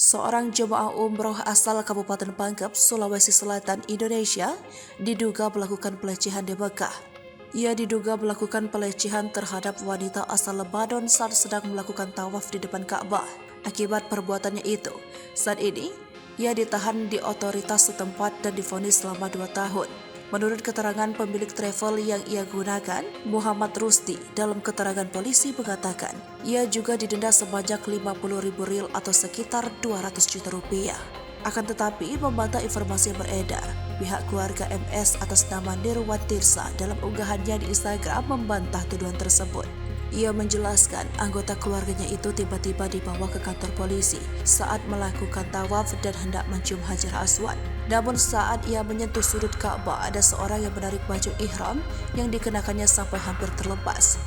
Seorang jemaah umroh asal Kabupaten Pangkep, Sulawesi Selatan, Indonesia, diduga melakukan pelecehan di Mekah. Ia diduga melakukan pelecehan terhadap wanita asal Lebanon saat sedang melakukan tawaf di depan Ka'bah. Akibat perbuatannya itu, saat ini ia ditahan di otoritas setempat dan divonis selama 2 tahun. Menurut keterangan pemilik travel yang ia gunakan, Muhammad Rusti, dalam keterangan polisi mengatakan, ia juga didenda sebanyak 50.000 riyal atau sekitar 200 juta rupiah. Akan tetapi, membantah informasi yang beredar, pihak keluarga MS atas nama Nirwan Tirsa dalam unggahannya di Instagram membantah tuduhan tersebut. Ia menjelaskan anggota keluarganya itu tiba-tiba dibawa ke kantor polisi saat melakukan tawaf dan hendak mencium Hajar Aswad. Namun saat ia menyentuh sudut Ka'bah, ada seorang yang menarik baju ihram yang dikenakannya sampai hampir terlepas.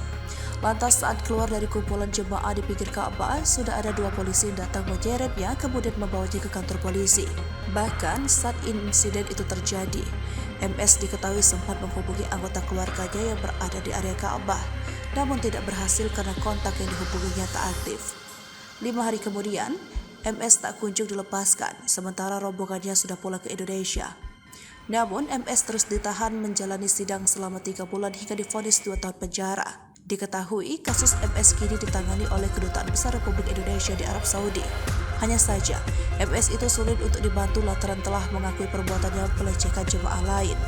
Lantas saat keluar dari kumpulan jemaah di pinggir Ka'bah, sudah ada 2 polisi yang datang menyeretnya kemudian membawanya ke kantor polisi. Bahkan saat insiden itu terjadi, MS diketahui sempat menghubungi anggota keluarganya yang berada di area Ka'bah, namun tidak berhasil karena kontak yang dihubunginya tak aktif. 5 hari kemudian, MS tak kunjung dilepaskan, sementara rombongannya sudah pulang ke Indonesia. Namun, MS terus ditahan menjalani sidang selama 3 bulan hingga divonis 2 tahun penjara. Diketahui, kasus MS kini ditangani oleh Kedutaan Besar Republik Indonesia di Arab Saudi. Hanya saja, MS itu sulit untuk dibantu lantaran telah mengakui perbuatannya melecehkan jemaah lain.